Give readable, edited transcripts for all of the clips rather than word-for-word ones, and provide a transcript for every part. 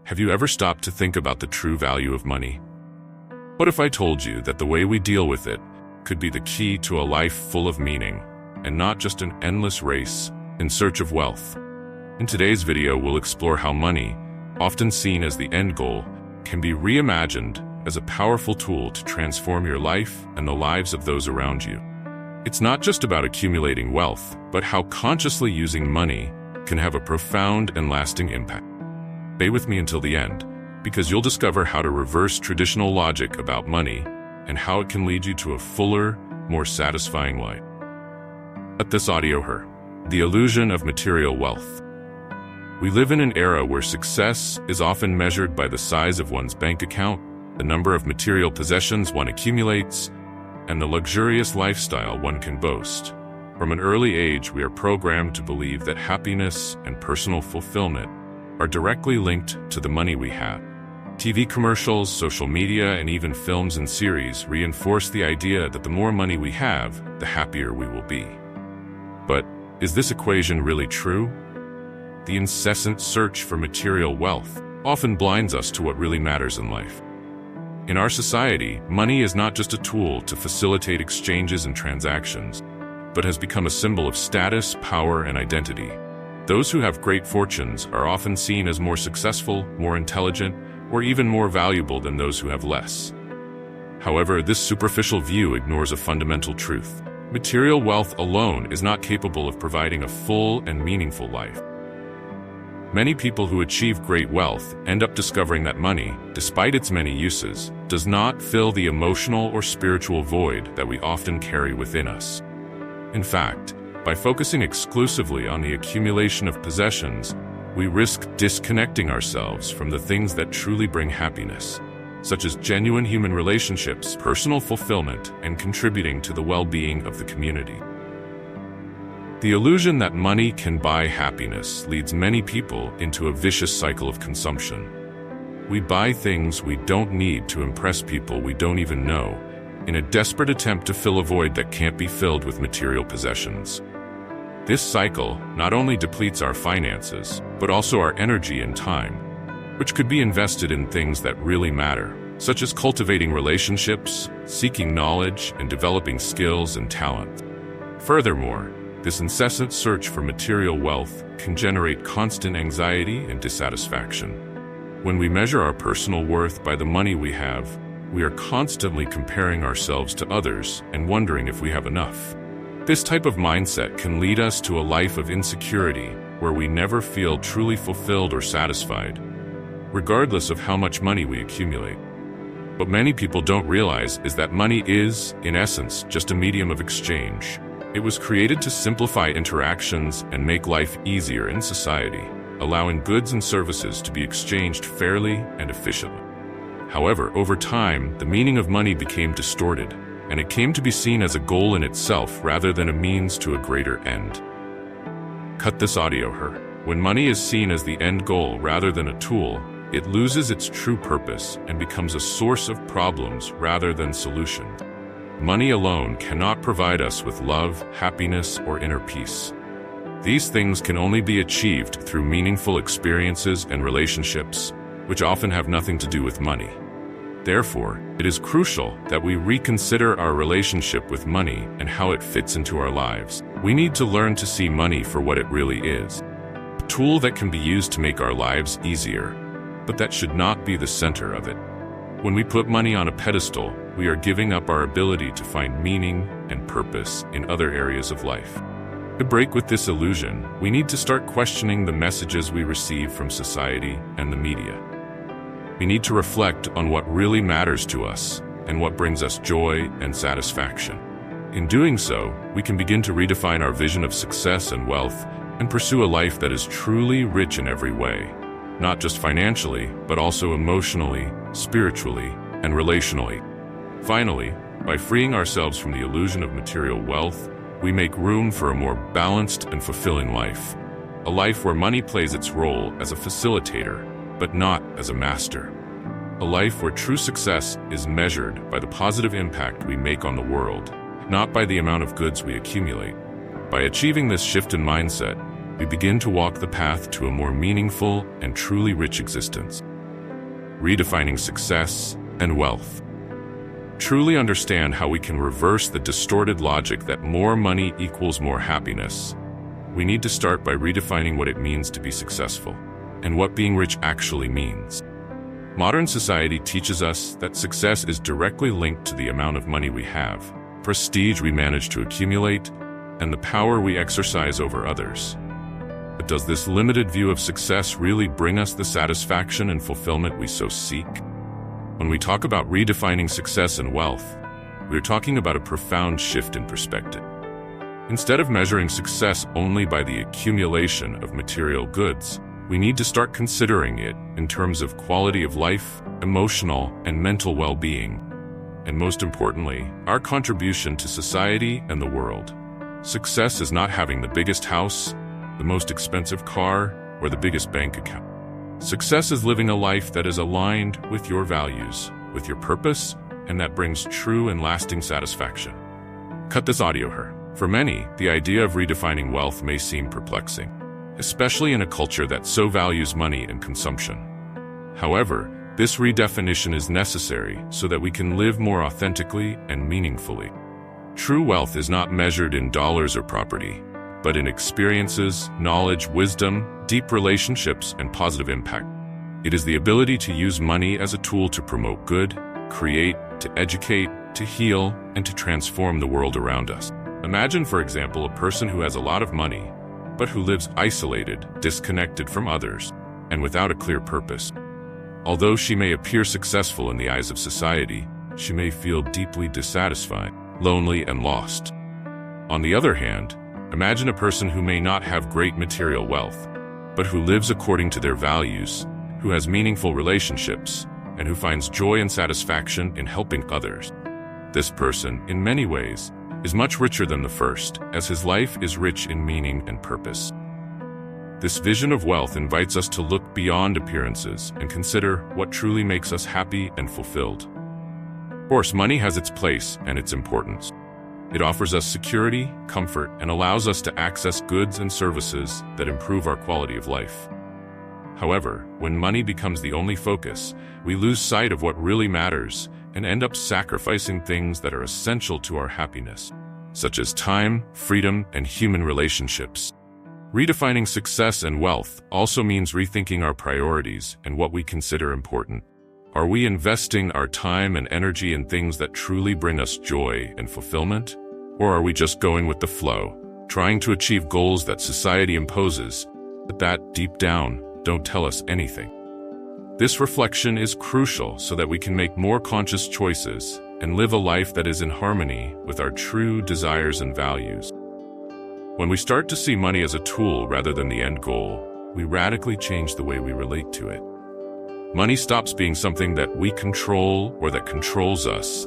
Have you ever stopped to think about the true value of money? What if I told you that the way we deal with it could be the key to a life full of meaning, and not just an endless race in search of wealth? In today's video, we'll explore how money, often seen as the end goal, can be reimagined as a powerful tool to transform your life and the lives of those around you. It's not just about accumulating wealth, but how consciously using money can have a profound and lasting impact. Stay with me until the end, because you'll discover how to reverse traditional logic about money and how it can lead you to a fuller, more satisfying life. Let this audio hear: the illusion of material wealth. We live in an era where success is often measured by the size of one's bank account, the number of material possessions one accumulates, and the luxurious lifestyle one can boast. From an early age, we are programmed to believe that happiness and personal fulfillment are directly linked to the money we have. TV commercials, social media, and even films and series reinforce the idea that the more money we have, the happier we will be. But is this equation really true? The incessant search for material wealth often blinds us to what really matters in life. In our society, money is not just a tool to facilitate exchanges and transactions, but has become a symbol of status, power, and identity. Those who have great fortunes are often seen as more successful, more intelligent, or even more valuable than those who have less. However, this superficial view ignores a fundamental truth. Material wealth alone is not capable of providing a full and meaningful life. Many people who achieve great wealth end up discovering that money, despite its many uses, does not fill the emotional or spiritual void that we often carry within us. In fact, by focusing exclusively on the accumulation of possessions, we risk disconnecting ourselves from the things that truly bring happiness, such as genuine human relationships, personal fulfillment, and contributing to the well-being of the community. The illusion that money can buy happiness leads many people into a vicious cycle of consumption. We buy things we don't need to impress people we don't even know, in a desperate attempt to fill a void that can't be filled with material possessions. This cycle not only depletes our finances, but also our energy and time, which could be invested in things that really matter, such as cultivating relationships, seeking knowledge, and developing skills and talent. Furthermore, this incessant search for material wealth can generate constant anxiety and dissatisfaction. When we measure our personal worth by the money we have, we are constantly comparing ourselves to others and wondering if we have enough. This type of mindset can lead us to a life of insecurity where we never feel truly fulfilled or satisfied, regardless of how much money we accumulate. What many people don't realize is that money is, in essence, just a medium of exchange. It was created to simplify interactions and make life easier in society, allowing goods and services to be exchanged fairly and efficiently. However, over time, the meaning of money became distorted, and it came to be seen as a goal in itself rather than a means to a greater end. Cut this audio here. When money is seen as the end goal rather than a tool, it loses its true purpose and becomes a source of problems rather than solutions. Money alone cannot provide us with love, happiness, or inner peace. These things can only be achieved through meaningful experiences and relationships, which often have nothing to do with money. Therefore, it is crucial that we reconsider our relationship with money and how it fits into our lives. We need to learn to see money for what it really is: a tool that can be used to make our lives easier, but that should not be the center of it. When we put money on a pedestal, we are giving up our ability to find meaning and purpose in other areas of life. To break with this illusion, we need to start questioning the messages we receive from society and the media. We need to reflect on what really matters to us and what brings us joy and satisfaction. In doing so, we can begin to redefine our vision of success and wealth and pursue a life that is truly rich in every way, not just financially, but also emotionally, spiritually, and relationally. Finally, by freeing ourselves from the illusion of material wealth, we make room for a more balanced and fulfilling life. A life where money plays its role as a facilitator, but not as a master. A life where true success is measured by the positive impact we make on the world, not by the amount of goods we accumulate. By achieving this shift in mindset, we begin to walk the path to a more meaningful and truly rich existence. Redefining Success and Wealth. Truly understand how we can reverse the distorted logic that more money equals more happiness. We need to start by redefining what it means to be successful and what being rich actually means. Modern society teaches us that success is directly linked to the amount of money we have, prestige we manage to accumulate, and the power we exercise over others. But does this limited view of success really bring us the satisfaction and fulfillment we so seek? When we talk about redefining success and wealth, we're talking about a profound shift in perspective. Instead of measuring success only by the accumulation of material goods, we need to start considering it in terms of quality of life, emotional and mental well-being, and most importantly, our contribution to society and the world. Success is not having the biggest house, the most expensive car, or the biggest bank account. Success is living a life that is aligned with your values, with your purpose, and that brings true and lasting satisfaction. Cut this audio here. For many, the idea of redefining wealth may seem perplexing, especially in a culture that so values money and consumption. However, this redefinition is necessary so that we can live more authentically and meaningfully. True wealth is not measured in dollars or property, but in experiences, knowledge, wisdom, deep relationships, and positive impact. It is the ability to use money as a tool to promote good, create, to educate, to heal, and to transform the world around us. Imagine, for example, a person who has a lot of money, but who lives isolated, disconnected from others, and without a clear purpose. Although she may appear successful in the eyes of society, she may feel deeply dissatisfied, lonely, and lost. On the other hand, imagine a person who may not have great material wealth, but who lives according to their values, who has meaningful relationships, and who finds joy and satisfaction in helping others. This person, in many ways, is much richer than the first, as his life is rich in meaning and purpose. This vision of wealth invites us to look beyond appearances and consider what truly makes us happy and fulfilled. Of course, money has its place and its importance. It offers us security, comfort, and allows us to access goods and services that improve our quality of life. However, when money becomes the only focus, we lose sight of what really matters and end up sacrificing things that are essential to our happiness, such as time, freedom, and human relationships. Redefining success and wealth also means rethinking our priorities and what we consider important. Are we investing our time and energy in things that truly bring us joy and fulfillment? Or are we just going with the flow, trying to achieve goals that society imposes, but that, deep down, don't tell us anything? This reflection is crucial so that we can make more conscious choices and live a life that is in harmony with our true desires and values. When we start to see money as a tool rather than the end goal, we radically change the way we relate to it. Money stops being something that we control or that controls us,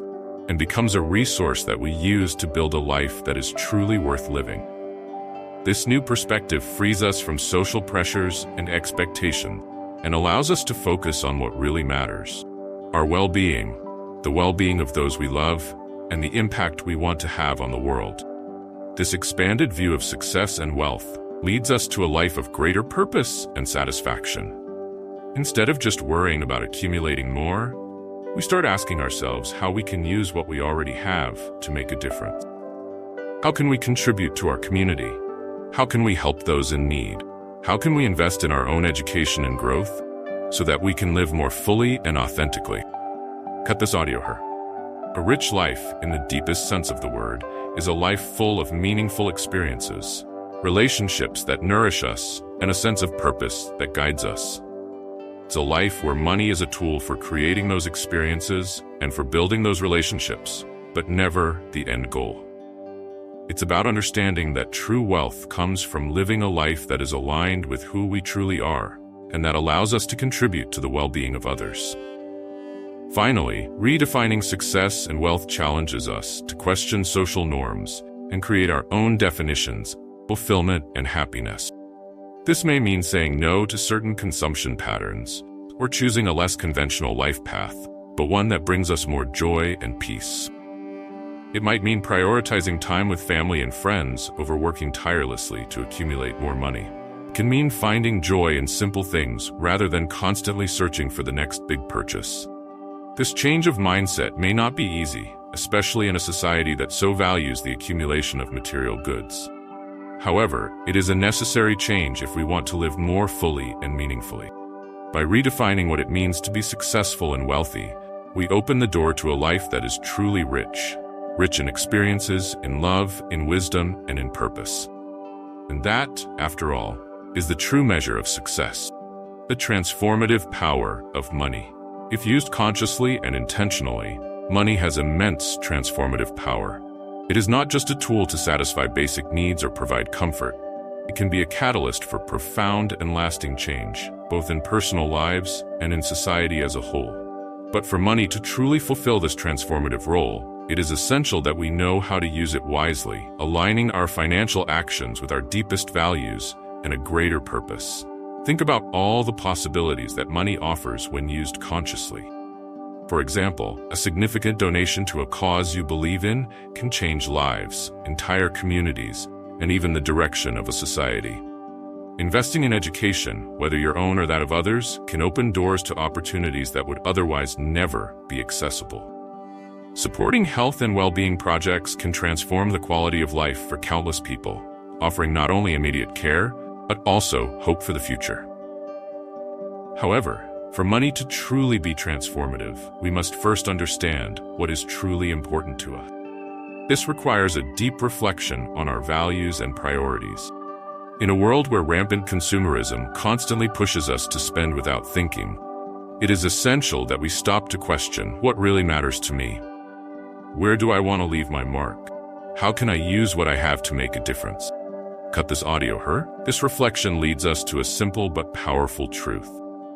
and becomes a resource that we use to build a life that is truly worth living. This new perspective frees us from social pressures and expectations, and allows us to focus on what really matters: our well-being, the well-being of those we love, and the impact we want to have on the world. This expanded view of success and wealth leads us to a life of greater purpose and satisfaction. Instead of just worrying about accumulating more, we start asking ourselves how we can use what we already have to make a difference. How can we contribute to our community? How can we help those in need? How can we invest in our own education and growth so that we can live more fully and authentically? Cut this audio here. A rich life, in the deepest sense of the word, is a life full of meaningful experiences, relationships that nourish us, and a sense of purpose that guides us. It's a life where money is a tool for creating those experiences and for building those relationships, but never the end goal. It's about understanding that true wealth comes from living a life that is aligned with who we truly are, and that allows us to contribute to the well-being of others. Finally, redefining success and wealth challenges us to question social norms and create our own definitions of fulfillment and happiness. This may mean saying no to certain consumption patterns, or choosing a less conventional life path, but one that brings us more joy and peace. It might mean prioritizing time with family and friends over working tirelessly to accumulate more money. can mean finding joy in simple things rather than constantly searching for the next big purchase. This change of mindset may not be easy, especially in a society that so values the accumulation of material goods. However, it is a necessary change if we want to live more fully and meaningfully. By redefining what it means to be successful and wealthy, we open the door to a life that is truly rich in experiences, in love, in wisdom, and in purpose. And that, after all, is the true measure of success. The transformative power of money. If used consciously and intentionally, money has immense transformative power. It is not just a tool to satisfy basic needs or provide comfort. It can be a catalyst for profound and lasting change, both in personal lives and in society as a whole. But for money to truly fulfill this transformative role, it is essential that we know how to use it wisely, aligning our financial actions with our deepest values and a greater purpose. Think about all the possibilities that money offers when used consciously. For example, a significant donation to a cause you believe in can change lives, entire communities, and even the direction of a society. Investing in education, whether your own or that of others, can open doors to opportunities that would otherwise never be accessible. Supporting health and well-being projects can transform the quality of life for countless people, offering not only immediate care, but also hope for the future. However, for money to truly be transformative, we must first understand what is truly important to us. This requires a deep reflection on our values and priorities. In a world where rampant consumerism constantly pushes us to spend without thinking, it is essential that we stop to question what really matters to me. Where do I want to leave my mark? How can I use what I have to make a difference? Cut this audio, This reflection leads us to a simple but powerful truth.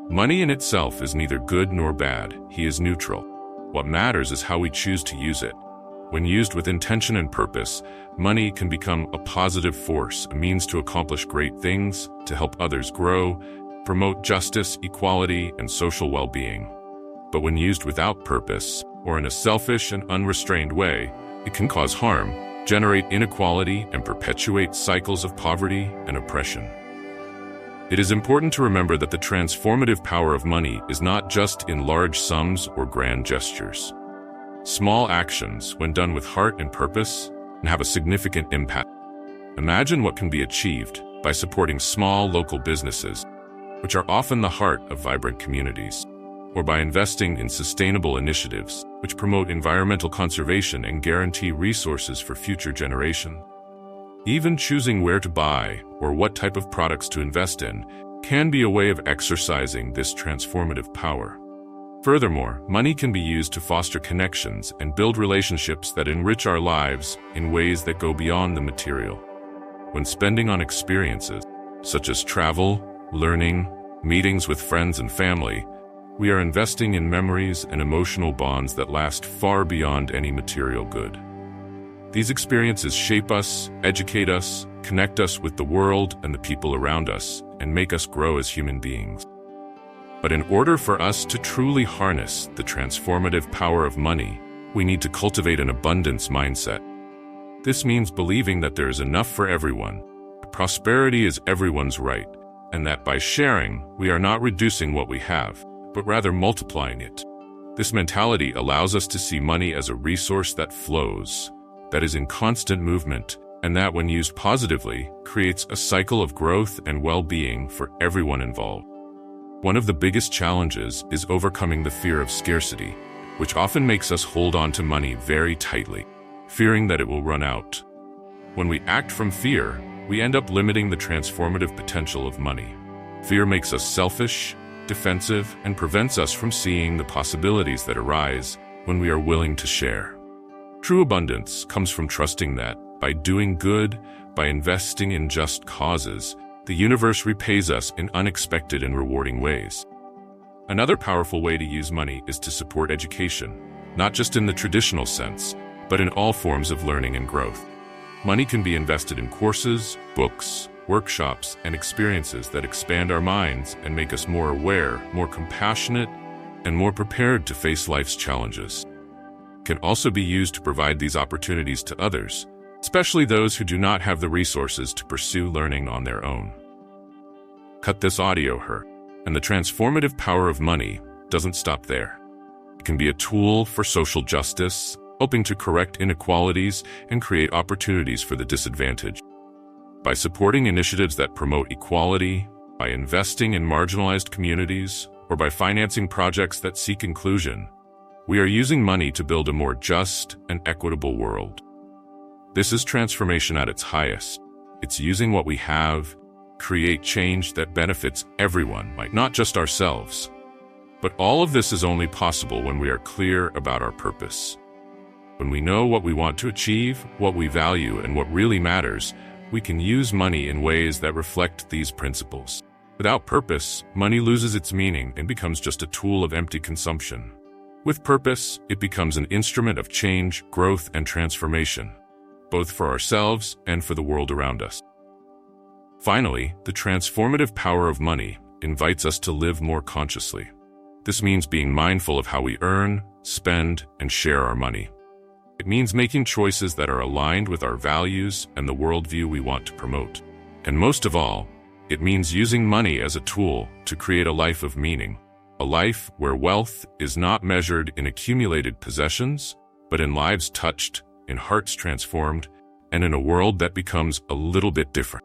Money in itself is neither good nor bad. He is neutral. What matters is how we choose to use it. When used with intention and purpose, money can become a positive force, a means to accomplish great things, to help others grow, promote justice, equality, and social well-being. But when used without purpose, or in a selfish and unrestrained way, it can cause harm, generate inequality, and perpetuate cycles of poverty and oppression. It is important to remember that the transformative power of money is not just in large sums or grand gestures. Small actions, when done with heart and purpose, can have a significant impact. Imagine what can be achieved by supporting small local businesses, which are often the heart of vibrant communities, or by investing in sustainable initiatives, which promote environmental conservation and guarantee resources for future generations. Even choosing where to buy or what type of products to invest in can be a way of exercising this transformative power. Furthermore, money can be used to foster connections and build relationships that enrich our lives in ways that go beyond the material. When spending on experiences, such as travel, learning, meetings with friends and family, we are investing in memories and emotional bonds that last far beyond any material good. These experiences shape us, educate us, connect us with the world and the people around us, and make us grow as human beings. But in order for us to truly harness the transformative power of money, we need to cultivate an abundance mindset. This means believing that there is enough for everyone, that prosperity is everyone's right, and that by sharing, we are not reducing what we have, but rather multiplying it. This mentality allows us to see money as a resource that flows, that is in constant movement, and that, when used positively, creates a cycle of growth and well-being for everyone involved. One of the biggest challenges is overcoming the fear of scarcity, which often makes us hold on to money very tightly, fearing that it will run out. When we act from fear, we end up limiting the transformative potential of money. Fear makes us selfish, defensive, and prevents us from seeing the possibilities that arise when we are willing to share. True abundance comes from trusting that, by doing good, by investing in just causes, the universe repays us in unexpected and rewarding ways. Another powerful way to use money is to support education, not just in the traditional sense, but in all forms of learning and growth. Money can be invested in courses, books, workshops, and experiences that expand our minds and make us more aware, more compassionate, and more prepared to face life's challenges. It can also be used to provide these opportunities to others, especially those who do not have the resources to pursue learning on their own. Cut this audio here. And the transformative power of money doesn't stop there. It can be a tool for social justice, helping to correct inequalities and create opportunities for the disadvantaged. By supporting initiatives that promote equality, by investing in marginalized communities, or by financing projects that seek inclusion, we are using money to build a more just and equitable world. This is transformation at its highest. It's using what we have, create change that benefits everyone, not just ourselves. But all of this is only possible when we are clear about our purpose. When we know what we want to achieve, what we value, and what really matters, we can use money in ways that reflect these principles. Without purpose, money loses its meaning and becomes just a tool of empty consumption. With purpose, it becomes an instrument of change, growth, and transformation, both for ourselves and for the world around us. Finally, the transformative power of money invites us to live more consciously. This means being mindful of how we earn, spend, and share our money. It means making choices that are aligned with our values and the worldview we want to promote. And most of all, it means using money as a tool to create a life of meaning, a life where wealth is not measured in accumulated possessions, but in lives touched, in hearts transformed, and in a world that becomes a little bit different.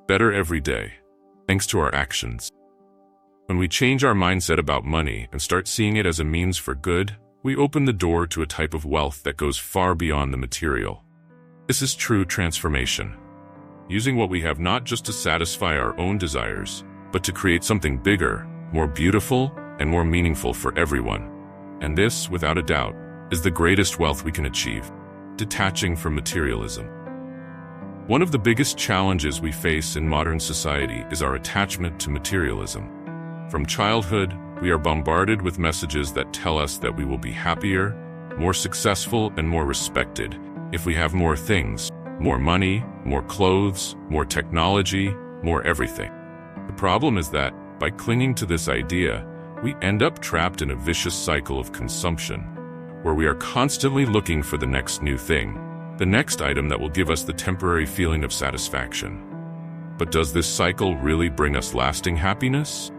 Better every day, thanks to our actions. When we change our mindset about money and start seeing it as a means for good, we open the door to a type of wealth that goes far beyond the material. This is true transformation, using what we have not just to satisfy our own desires, but to create something bigger, more beautiful, and more meaningful for everyone. And this, without a doubt, is the greatest wealth we can achieve, detaching from materialism. One of the biggest challenges we face in modern society is our attachment to materialism. From childhood, we are bombarded with messages that tell us that we will be happier, more successful, and more respected if we have more things, more money, more clothes, more technology, more everything. The problem is that, by clinging to this idea, we end up trapped in a vicious cycle of consumption, where we are constantly looking for the next new thing, the next item that will give us the temporary feeling of satisfaction. But does this cycle really bring us lasting happiness?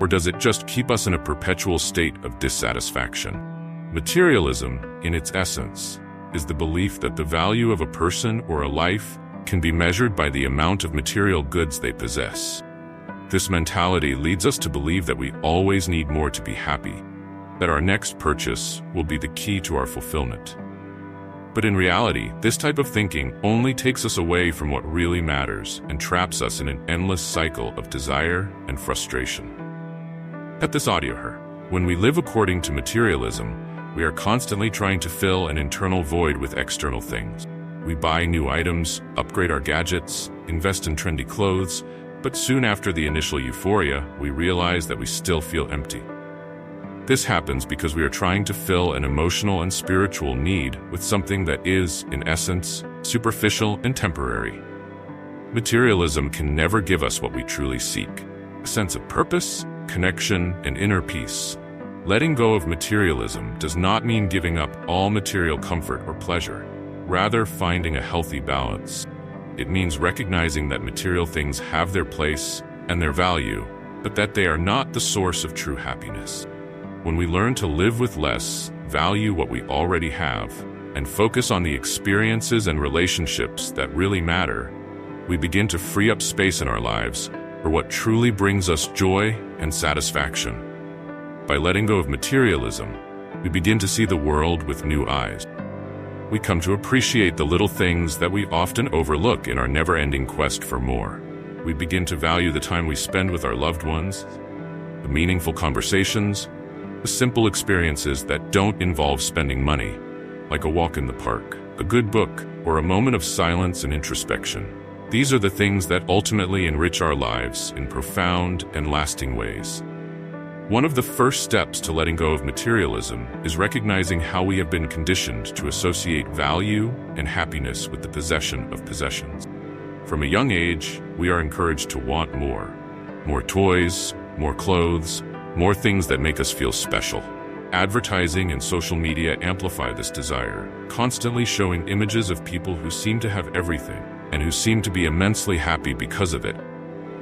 Or does it just keep us in a perpetual state of dissatisfaction? Materialism, in its essence, is the belief that the value of a person or a life can be measured by the amount of material goods they possess. This mentality leads us to believe that we always need more to be happy, that our next purchase will be the key to our fulfillment. But in reality, this type of thinking only takes us away from what really matters and traps us in an endless cycle of desire and frustration. Cut this audio here. When we live according to materialism, we are constantly trying to fill an internal void with external things. We buy new items, upgrade our gadgets, invest in trendy clothes, but soon after the initial euphoria, we realize that we still feel empty. This happens because we are trying to fill an emotional and spiritual need with something that is, in essence, superficial and temporary. Materialism can never give us what we truly seek: a sense of purpose, connection, and inner peace. Letting go of materialism does not mean giving up all material comfort or pleasure, rather finding a healthy balance. It means recognizing that material things have their place and their value, but that they are not the source of true happiness. When we learn to live with less, value what we already have, and focus on the experiences and relationships that really matter, we begin to free up space in our lives for what truly brings us joy and satisfaction. By letting go of materialism, we begin to see the world with new eyes. We come to appreciate the little things that we often overlook in our never-ending quest for more. We begin to value the time we spend with our loved ones, the meaningful conversations, the simple experiences that don't involve spending money, like a walk in the park, a good book, or a moment of silence and introspection. These are the things that ultimately enrich our lives in profound and lasting ways. One of the first steps to letting go of materialism is recognizing how we have been conditioned to associate value and happiness with the possession of possessions. From a young age, we are encouraged to want more. More toys, more clothes, more things that make us feel special. Advertising and social media amplify this desire, constantly showing images of people who seem to have everything and who seem to be immensely happy because of it.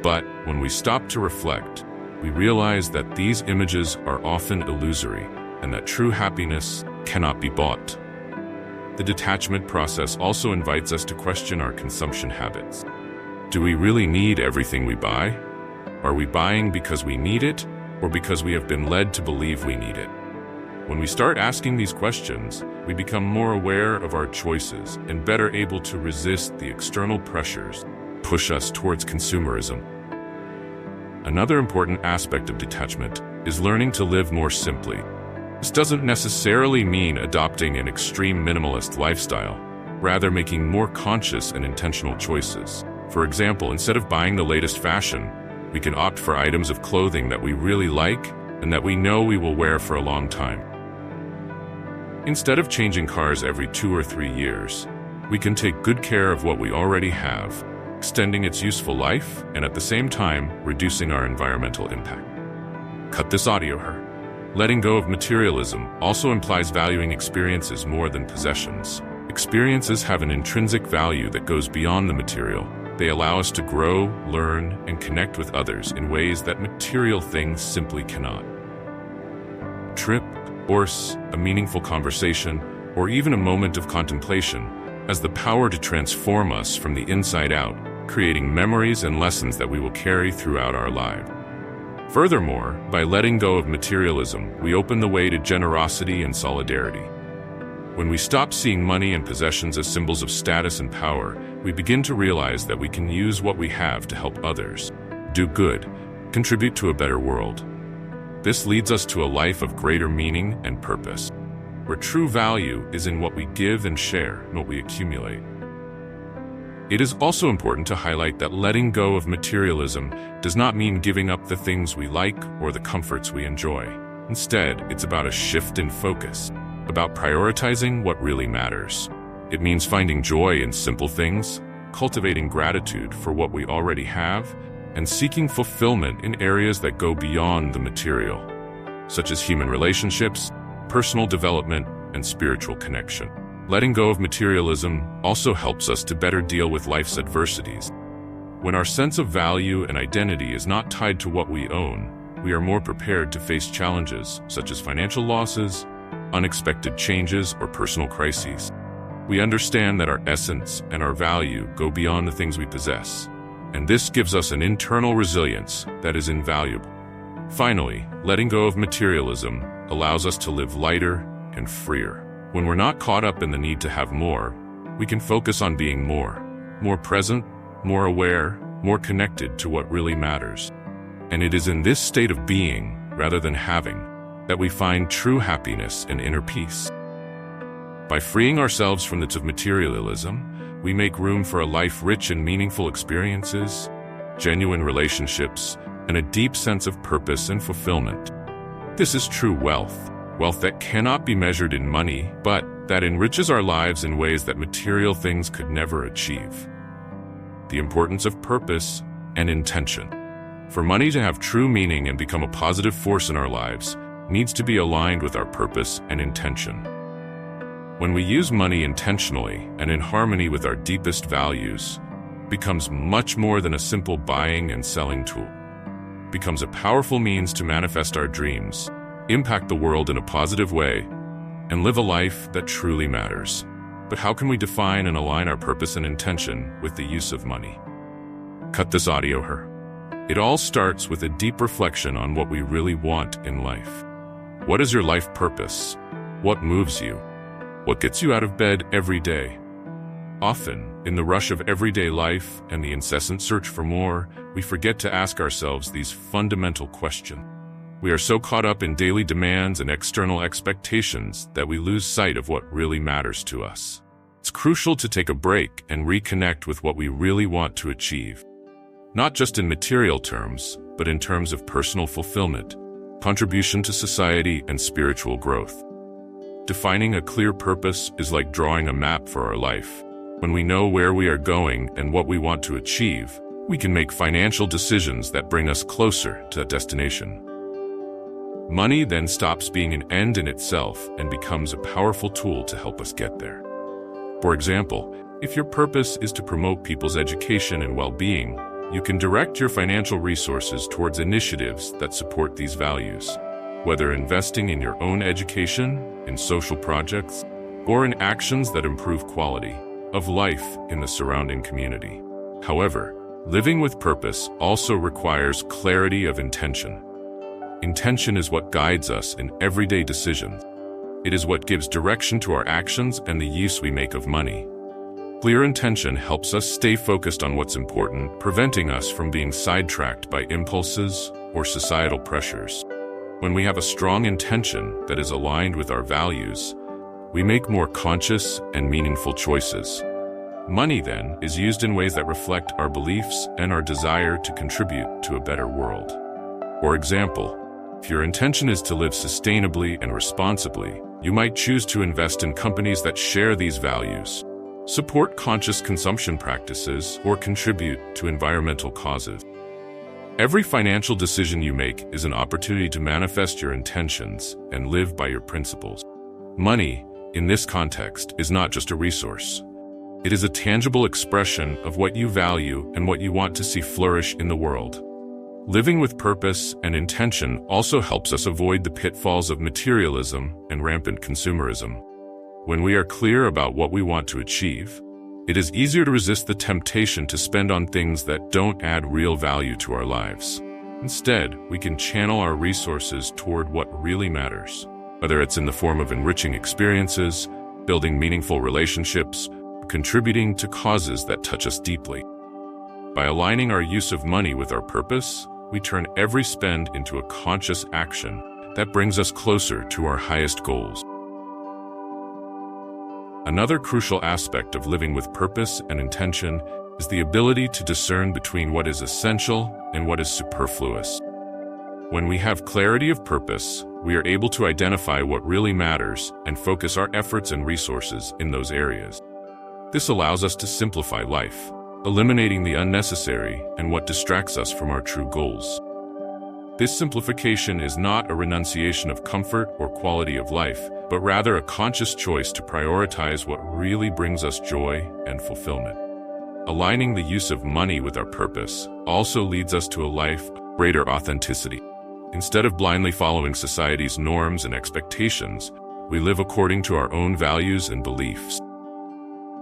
But when we stop to reflect, we realize that these images are often illusory and that true happiness cannot be bought. The detachment process also invites us to question our consumption habits. Do we really need everything we buy? Are we buying because we need it, or because we have been led to believe we need it? When we start asking these questions, we become more aware of our choices and better able to resist the external pressures that push us towards consumerism. Another important aspect of detachment is learning to live more simply. This doesn't necessarily mean adopting an extreme minimalist lifestyle, rather making more conscious and intentional choices. For example, instead of buying the latest fashion, we can opt for items of clothing that we really like and that we know we will wear for a long time. Instead of changing cars every 2 or 3 years, we can take good care of what we already have, extending its useful life and at the same time reducing our environmental impact. Cut this audio her. Letting go of materialism also implies valuing experiences more than possessions. Experiences have an intrinsic value that goes beyond the material. They allow us to grow, learn, and connect with others in ways that material things simply cannot. A trip, course, a meaningful conversation, or even a moment of contemplation has the power to transform us from the inside out, creating memories and lessons that we will carry throughout our lives. Furthermore, by letting go of materialism, we open the way to generosity and solidarity. When we stop seeing money and possessions as symbols of status and power, we begin to realize that we can use what we have to help others, do good, contribute to a better world. This leads us to a life of greater meaning and purpose, where true value is in what we give and share, not what we accumulate. It is also important to highlight that letting go of materialism does not mean giving up the things we like or the comforts we enjoy. Instead, it's about a shift in focus, about prioritizing what really matters. It means finding joy in simple things, cultivating gratitude for what we already have, and seeking fulfillment in areas that go beyond the material, such as human relationships, personal development, and spiritual connection. Letting go of materialism also helps us to better deal with life's adversities. When our sense of value and identity is not tied to what we own, we are more prepared to face challenges such as financial losses, unexpected changes, or personal crises. We understand that our essence and our value go beyond the things we possess, and this gives us an internal resilience that is invaluable. Finally, letting go of materialism allows us to live lighter and freer. When we're not caught up in the need to have more, we can focus on being more present, more aware, more connected to what really matters. And it is in this state of being, rather than having, that we find true happiness and inner peace. By freeing ourselves from the of materialism, we make room for a life rich in meaningful experiences, genuine relationships, and a deep sense of purpose and fulfillment. This is true wealth that cannot be measured in money, but that enriches our lives in ways that material things could never achieve. The importance of purpose and intention. For money to have true meaning and become a positive force in our lives, needs to be aligned with our purpose and intention. When we use money intentionally and in harmony with our deepest values, it becomes much more than a simple buying and selling tool. It becomes a powerful means to manifest our dreams, impact the world in a positive way, and live a life that truly matters. But how can we define and align our purpose and intention with the use of money? Cut this audio her. It all starts with a deep reflection on what we really want in life. What is your life purpose? What moves you? What gets you out of bed every day? Often, in the rush of everyday life and the incessant search for more, we forget to ask ourselves these fundamental questions. We are so caught up in daily demands and external expectations that we lose sight of what really matters to us. It's crucial to take a break and reconnect with what we really want to achieve. Not just in material terms, but in terms of personal fulfillment, contribution to society, and spiritual growth. Defining a clear purpose is like drawing a map for our life. When we know where we are going and what we want to achieve, we can make financial decisions that bring us closer to that destination. Money then stops being an end in itself and becomes a powerful tool to help us get there. For example, if your purpose is to promote people's education and well-being, you can direct your financial resources towards initiatives that support these values, whether investing in your own education, in social projects, or in actions that improve quality of life in the surrounding community. However, living with purpose also requires clarity of intention. Intention is what guides us in everyday decisions. It is what gives direction to our actions and the use we make of money. Clear intention helps us stay focused on what's important, preventing us from being sidetracked by impulses or societal pressures. When we have a strong intention that is aligned with our values, we make more conscious and meaningful choices. Money, then, is used in ways that reflect our beliefs and our desire to contribute to a better world. For example, if your intention is to live sustainably and responsibly, you might choose to invest in companies that share these values, support conscious consumption practices, or contribute to environmental causes. Every financial decision you make is an opportunity to manifest your intentions and live by your principles. Money, in this context, is not just a resource. It is a tangible expression of what you value and what you want to see flourish in the world. Living with purpose and intention also helps us avoid the pitfalls of materialism and rampant consumerism. When we are clear about what we want to achieve, it is easier to resist the temptation to spend on things that don't add real value to our lives. Instead, we can channel our resources toward what really matters, whether it's in the form of enriching experiences, building meaningful relationships, contributing to causes that touch us deeply. By aligning our use of money with our purpose, we turn every spend into a conscious action that brings us closer to our highest goals. Another crucial aspect of living with purpose and intention is the ability to discern between what is essential and what is superfluous. When we have clarity of purpose, we are able to identify what really matters and focus our efforts and resources in those areas. This allows us to simplify life, eliminating the unnecessary and what distracts us from our true goals. This simplification is not a renunciation of comfort or quality of life, but rather a conscious choice to prioritize what really brings us joy and fulfillment. Aligning the use of money with our purpose also leads us to a life of greater authenticity. Instead of blindly following society's norms and expectations, we live according to our own values and beliefs.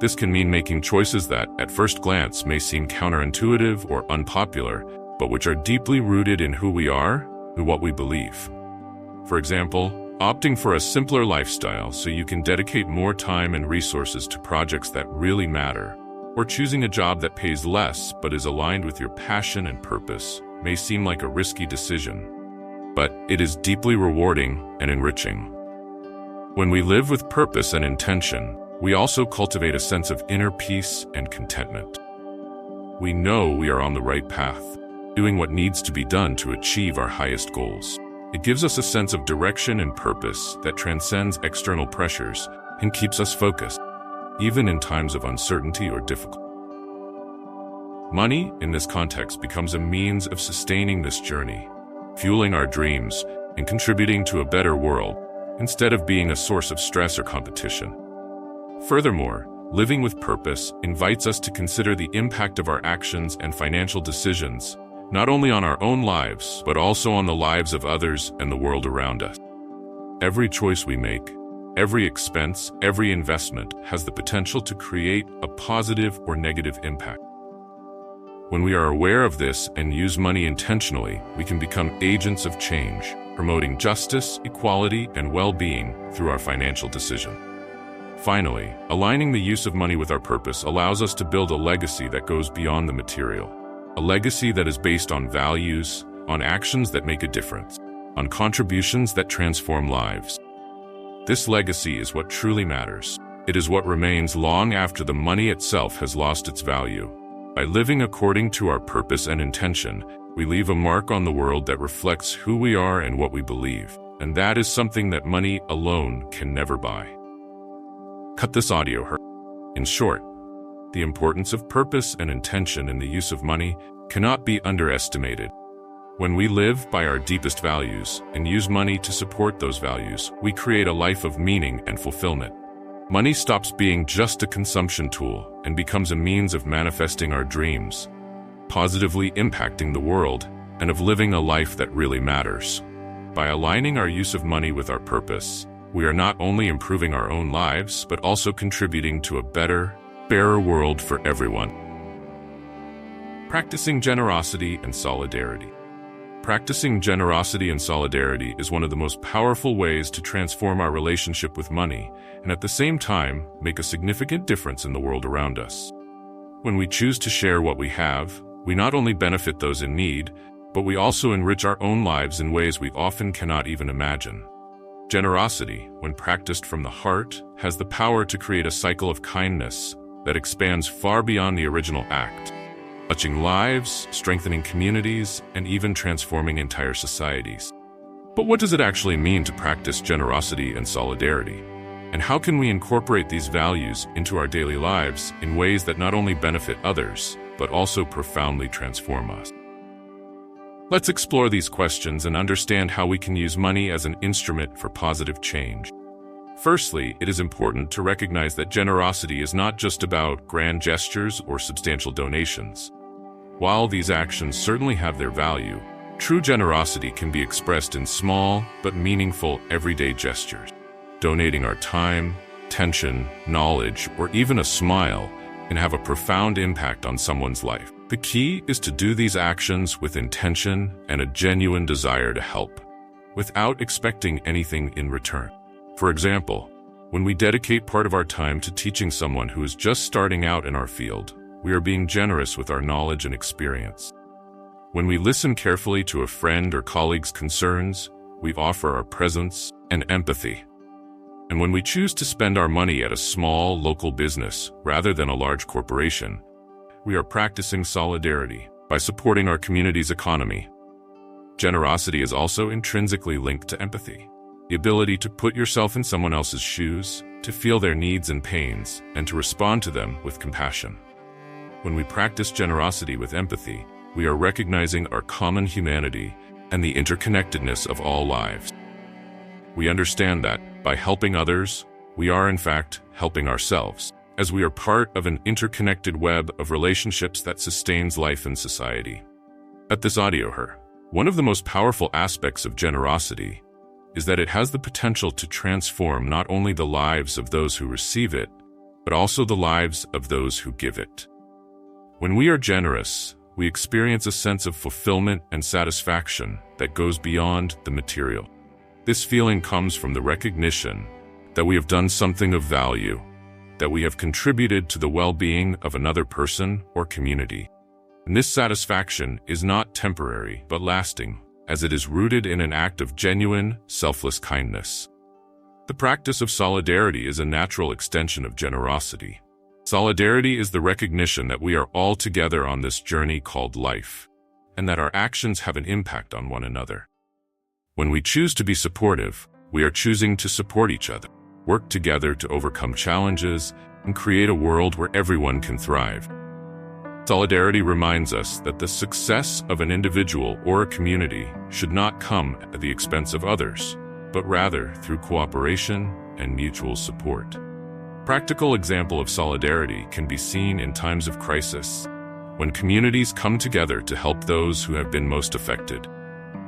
This can mean making choices that, at first glance, may seem counterintuitive or unpopular, but which are deeply rooted in who we are and what we believe. For example, opting for a simpler lifestyle so you can dedicate more time and resources to projects that really matter, or choosing a job that pays less but is aligned with your passion and purpose may seem like a risky decision, but it is deeply rewarding and enriching. When we live with purpose and intention, we also cultivate a sense of inner peace and contentment. We know we are on the right path, doing what needs to be done to achieve our highest goals. It gives us a sense of direction and purpose that transcends external pressures and keeps us focused, even in times of uncertainty or difficulty. Money, in this context, becomes a means of sustaining this journey, fueling our dreams and contributing to a better world, instead of being a source of stress or competition. Furthermore, living with purpose invites us to consider the impact of our actions and financial decisions, not only on our own lives, but also on the lives of others and the world around us. Every choice we make, every expense, every investment has the potential to create a positive or negative impact. When we are aware of this and use money intentionally, we can become agents of change, promoting justice, equality, and well-being through our financial decisions. Finally, aligning the use of money with our purpose allows us to build a legacy that goes beyond the material. A legacy that is based on values, on actions that make a difference, on contributions that transform lives. This legacy is what truly matters. It is what remains long after the money itself has lost its value. By living according to our purpose and intention, we leave a mark on the world that reflects who we are and what we believe. And that is something that money alone can never buy. Cut this audio hurt. In short, the importance of purpose and intention in the use of money cannot be underestimated. When we live by our deepest values and use money to support those values, we create a life of meaning and fulfillment. Money stops being just a consumption tool and becomes a means of manifesting our dreams. positively impacting the world, and of living a life that really matters. By aligning our use of money with our purpose, we are not only improving our own lives, but also contributing to a better, fairer world for everyone. Practicing generosity and solidarity. Practicing generosity and solidarity is one of the most powerful ways to transform our relationship with money and at the same time make a significant difference in the world around us. When we choose to share what we have, we not only benefit those in need, but we also enrich our own lives in ways we often cannot even imagine. Generosity, when practiced from the heart, has the power to create a cycle of kindness that expands far beyond the original act, touching lives, strengthening communities, and even transforming entire societies. But what does it actually mean to practice generosity and solidarity? And how can we incorporate these values into our daily lives in ways that not only benefit others, but also profoundly transform us? Let's explore these questions and understand how we can use money as an instrument for positive change. Firstly, it is important to recognize that generosity is not just about grand gestures or substantial donations. While these actions certainly have their value, true generosity can be expressed in small but meaningful everyday gestures. Donating our time, attention, knowledge, or even a smile can have a profound impact on someone's life. The key is to do these actions with intention and a genuine desire to help, without expecting anything in return. For example, when we dedicate part of our time to teaching someone who is just starting out in our field, we are being generous with our knowledge and experience. When we listen carefully to a friend or colleague's concerns, we offer our presence and empathy. And when we choose to spend our money at a small local business rather than a large corporation, we are practicing solidarity by supporting our community's economy. Generosity is also intrinsically linked to empathy, the ability to put yourself in someone else's shoes, to feel their needs and pains, and to respond to them with compassion. When we practice generosity with empathy, we are recognizing our common humanity and the interconnectedness of all lives. We understand that, by helping others, we are in fact helping ourselves, as we are part of an interconnected web of relationships that sustains life and society. At this audio here, one of the most powerful aspects of generosity is that it has the potential to transform not only the lives of those who receive it, but also the lives of those who give it. When we are generous, we experience a sense of fulfillment and satisfaction that goes beyond the material. This feeling comes from the recognition that we have done something of value, that we have contributed to the well-being of another person or community. And this satisfaction is not temporary, but lasting, as it is rooted in an act of genuine, selfless kindness. The practice of solidarity is a natural extension of generosity. Solidarity is the recognition that we are all together on this journey called life, and that our actions have an impact on one another. When we choose to be supportive, we are choosing to support each other, work together to overcome challenges, and create a world where everyone can thrive. Solidarity reminds us that the success of an individual or a community should not come at the expense of others, but rather through cooperation and mutual support. A practical example of solidarity can be seen in times of crisis, when communities come together to help those who have been most affected.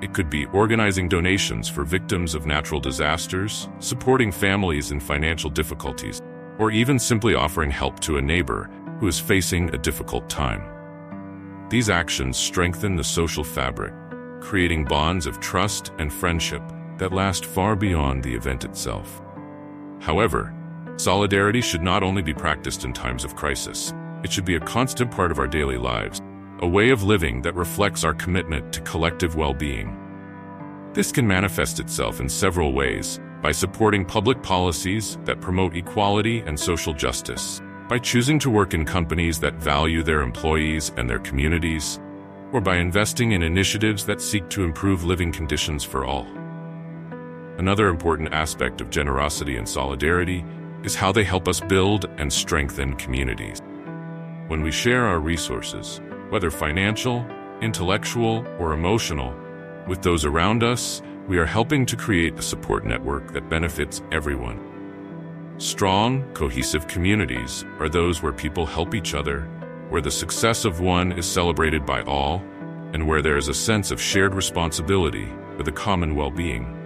It could be organizing donations for victims of natural disasters, supporting families in financial difficulties, or even simply offering help to a neighbor who is facing a difficult time. These actions strengthen the social fabric, creating bonds of trust and friendship that last far beyond the event itself. However, solidarity should not only be practiced in times of crisis, it should be a constant part of our daily lives, a way of living that reflects our commitment to collective well-being. This can manifest itself in several ways: by supporting public policies that promote equality and social justice, by choosing to work in companies that value their employees and their communities, or by investing in initiatives that seek to improve living conditions for all. Another important aspect of generosity and solidarity is how they help us build and strengthen communities. When we share our resources, whether financial, intellectual, or emotional, with those around us, we are helping to create a support network that benefits everyone. Strong, cohesive communities are those where people help each other, where the success of one is celebrated by all, and where there is a sense of shared responsibility for the common well-being.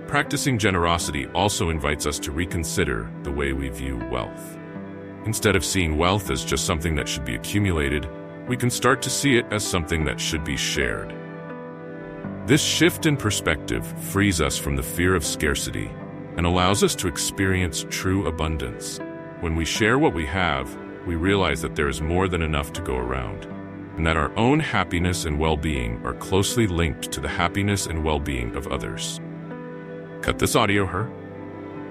Practicing generosity also invites us to reconsider the way we view wealth. Instead of seeing wealth as just something that should be accumulated, we can start to see it as something that should be shared. This shift in perspective frees us from the fear of scarcity and allows us to experience true abundance. When we share what we have, we realize that there is more than enough to go around, and that our own happiness and well-being are closely linked to the happiness and well-being of others. Cut this audio, her.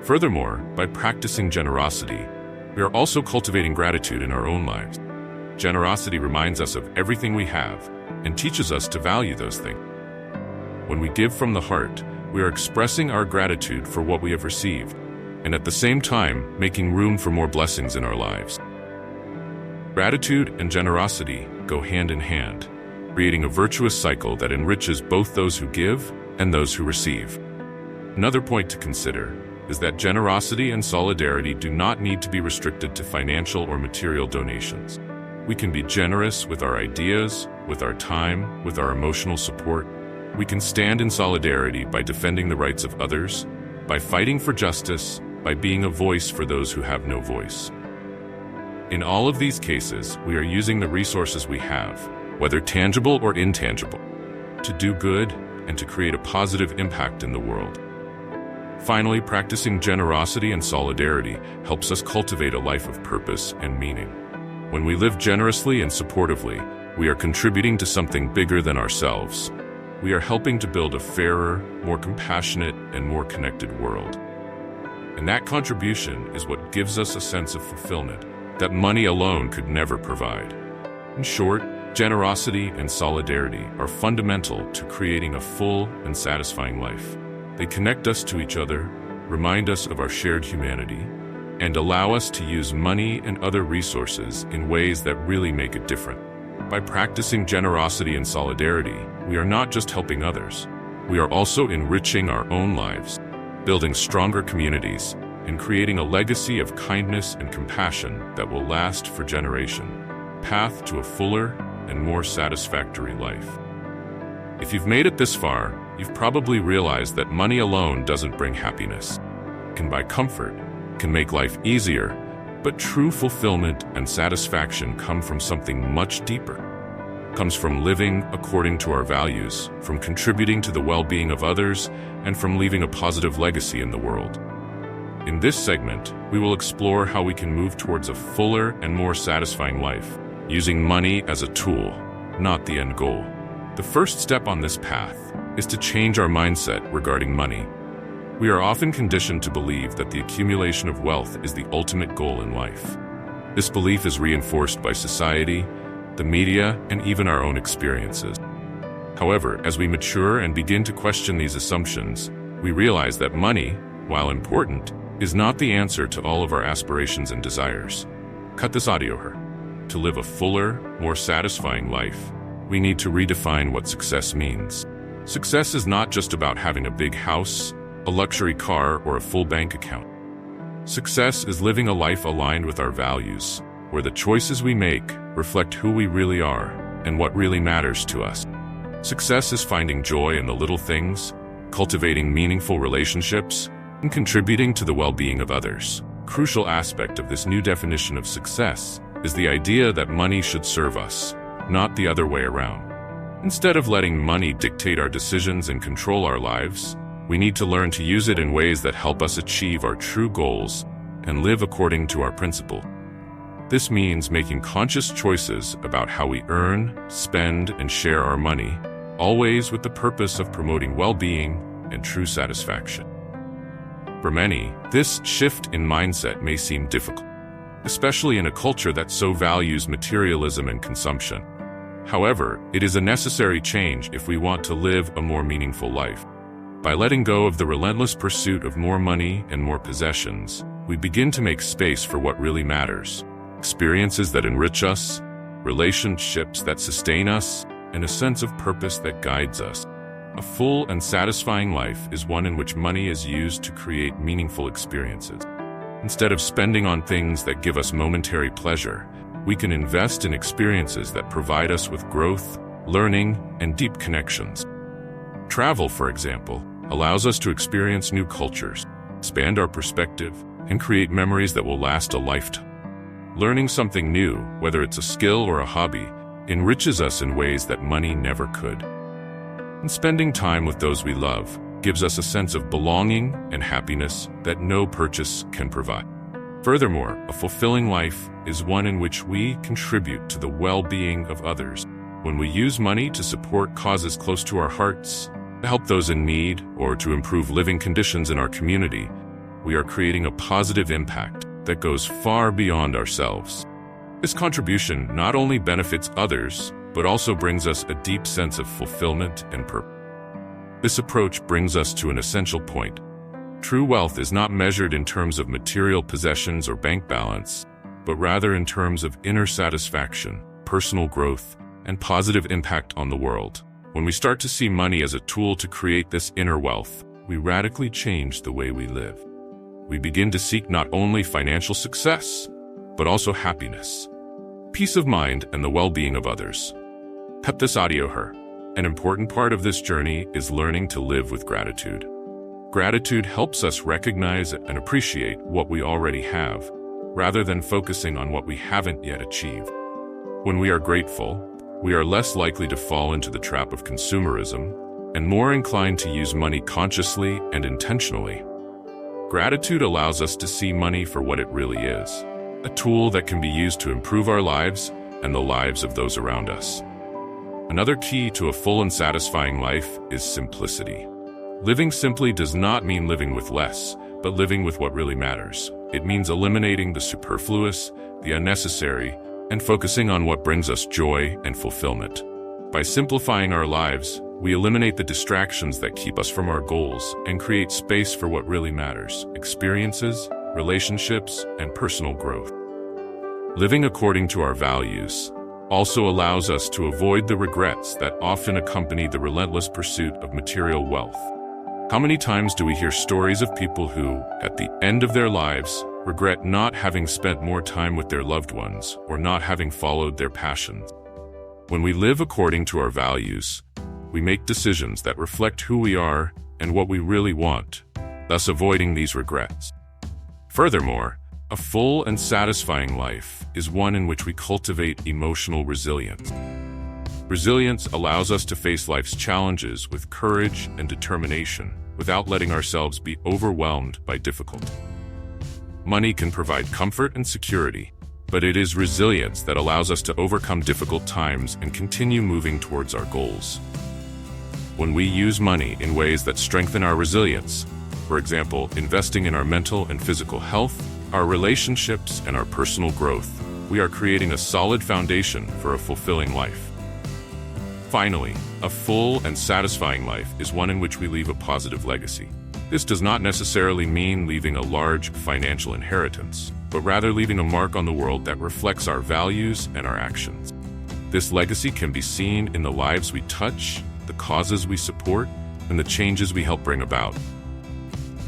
Furthermore, by practicing generosity, we are also cultivating gratitude in our own lives. Generosity reminds us of everything we have and teaches us to value those things. When we give from the heart, we are expressing our gratitude for what we have received, and at the same time, making room for more blessings in our lives. Gratitude and generosity go hand in hand, creating a virtuous cycle that enriches both those who give and those who receive. Another point to consider is that generosity and solidarity do not need to be restricted to financial or material donations. We can be generous with our ideas, with our time, with our emotional support. We can stand in solidarity by defending the rights of others, by fighting for justice, by being a voice for those who have no voice. In all of these cases, we are using the resources we have, whether tangible or intangible, to do good and to create a positive impact in the world. Finally, practicing generosity and solidarity helps us cultivate a life of purpose and meaning. When we live generously and supportively, we are contributing to something bigger than ourselves. We are helping to build a fairer, more compassionate, and more connected world. And that contribution is what gives us a sense of fulfillment that money alone could never provide. In short, generosity and solidarity are fundamental to creating a full and satisfying life. They connect us to each other, remind us of our shared humanity, and allow us to use money and other resources in ways that really make a difference. By practicing generosity and solidarity, we are not just helping others, we are also enriching our own lives, building stronger communities, and creating a legacy of kindness and compassion that will last for generations. Path to a fuller and more satisfactory life. If you've made it this far, you've probably realized that money alone doesn't bring happiness. It can buy comfort, can make life easier, but true fulfillment and satisfaction come from something much deeper. It comes from living according to our values, from contributing to the well-being of others, and from leaving a positive legacy in the world. In this segment, we will explore how we can move towards a fuller and more satisfying life, using money as a tool, not the end goal. The first step on this path is to change our mindset regarding money. We are often conditioned to believe that the accumulation of wealth is the ultimate goal in life. This belief is reinforced by society, the media, and even our own experiences. However, as we mature and begin to question these assumptions, we realize that money, while important, is not the answer to all of our aspirations and desires. Cut this audio, her. To live a fuller, more satisfying life, we need to redefine what success means. Success is not just about having a big house, a luxury car, or a full bank account. Success is living a life aligned with our values, where the choices we make reflect who we really are and what really matters to us. Success is finding joy in the little things, cultivating meaningful relationships, and contributing to the well-being of others. Crucial aspect of this new definition of success is the idea that money should serve us, not the other way around. Instead of letting money dictate our decisions and control our lives, we need to learn to use it in ways that help us achieve our true goals and live according to our principles. This means making conscious choices about how we earn, spend, and share our money, always with the purpose of promoting well-being and true satisfaction. For many, this shift in mindset may seem difficult, especially in a culture that so values materialism and consumption. However, it is a necessary change if we want to live a more meaningful life. By letting go of the relentless pursuit of more money and more possessions, we begin to make space for what really matters: experiences that enrich us, relationships that sustain us, and a sense of purpose that guides us. A full and satisfying life is one in which money is used to create meaningful experiences. Instead of spending on things that give us momentary pleasure, we can invest in experiences that provide us with growth, learning, and deep connections. Travel, for example, allows us to experience new cultures, expand our perspective, and create memories that will last a lifetime. Learning something new, whether it's a skill or a hobby, enriches us in ways that money never could. And spending time with those we love gives us a sense of belonging and happiness that no purchase can provide. Furthermore, a fulfilling life is one in which we contribute to the well-being of others. When we use money to support causes close to our hearts, to help those in need, or to improve living conditions in our community, we are creating a positive impact that goes far beyond ourselves. This contribution not only benefits others, but also brings us a deep sense of fulfillment and purpose. This approach brings us to an essential point. True wealth is not measured in terms of material possessions or bank balance, but rather in terms of inner satisfaction, personal growth, and positive impact on the world. When we start to see money as a tool to create this inner wealth, we radically change the way we live. We begin to seek not only financial success, but also happiness, peace of mind, and the well-being of others. Cut this audio here. An important part of this journey is learning to live with gratitude. Gratitude helps us recognize and appreciate what we already have, rather than focusing on what we haven't yet achieved. When we are grateful, we are less likely to fall into the trap of consumerism and more inclined to use money consciously and intentionally. Gratitude allows us to see money for what it really is, a tool that can be used to improve our lives and the lives of those around us. Another key to a full and satisfying life is simplicity. Living simply does not mean living with less, but living with what really matters. It means eliminating the superfluous, the unnecessary, and focusing on what brings us joy and fulfillment. By simplifying our lives, we eliminate the distractions that keep us from our goals and create space for what really matters: experiences, relationships, and personal growth. Living according to our values also allows us to avoid the regrets that often accompany the relentless pursuit of material wealth. How many times do we hear stories of people who, at the end of their lives, regret not having spent more time with their loved ones or not having followed their passions? When we live according to our values, we make decisions that reflect who we are and what we really want, thus avoiding these regrets. Furthermore, a full and satisfying life is one in which we cultivate emotional resilience. Resilience allows us to face life's challenges with courage and determination without letting ourselves be overwhelmed by difficulty. Money can provide comfort and security, but it is resilience that allows us to overcome difficult times and continue moving towards our goals. When we use money in ways that strengthen our resilience, for example, investing in our mental and physical health, our relationships, and our personal growth, we are creating a solid foundation for a fulfilling life. Finally, a full and satisfying life is one in which we leave a positive legacy. This does not necessarily mean leaving a large financial inheritance, but rather leaving a mark on the world that reflects our values and our actions. This legacy can be seen in the lives we touch, the causes we support, and the changes we help bring about.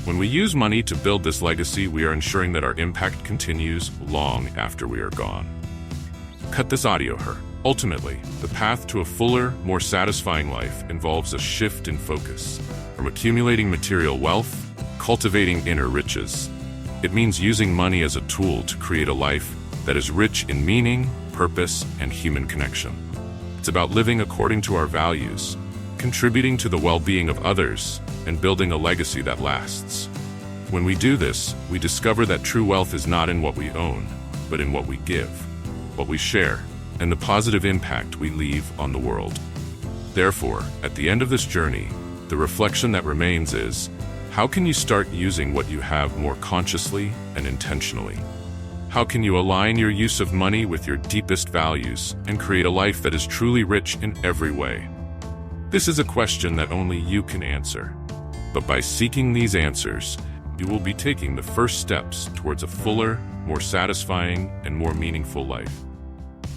When we use money to build this legacy, we are ensuring that our impact continues long after we are gone. Cut this audio here. Ultimately, the path to a fuller, more satisfying life involves a shift in focus. From accumulating material wealth, cultivating inner riches. It means using money as a tool to create a life that is rich in meaning, purpose, and human connection. It's about living according to our values, contributing to the well-being of others, and building a legacy that lasts. When we do this, we discover that true wealth is not in what we own, but in what we give, what we share, and the positive impact we leave on the world. Therefore, at the end of this journey, the reflection that remains is, how can you start using what you have more consciously and intentionally? How can you align your use of money with your deepest values and create a life that is truly rich in every way? This is a question that only you can answer. But by seeking these answers, you will be taking the first steps towards a fuller, more satisfying, and more meaningful life.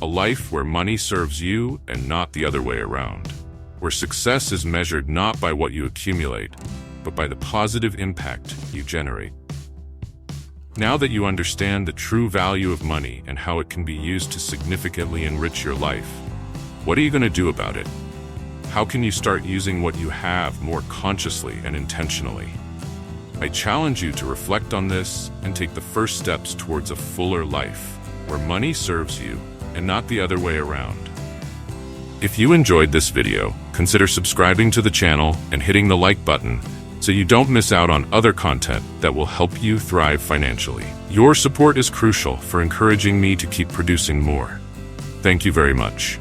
A life where money serves you and not the other way around. Where success is measured not by what you accumulate, but by the positive impact you generate. Now that you understand the true value of money and how it can be used to significantly enrich your life, what are you going to do about it? How can you start using what you have more consciously and intentionally? I challenge you to reflect on this and take the first steps towards a fuller life, where money serves you and not the other way around. If you enjoyed this video, consider subscribing to the channel and hitting the like button so you don't miss out on other content that will help you thrive financially. Your support is crucial for encouraging me to keep producing more. Thank you very much.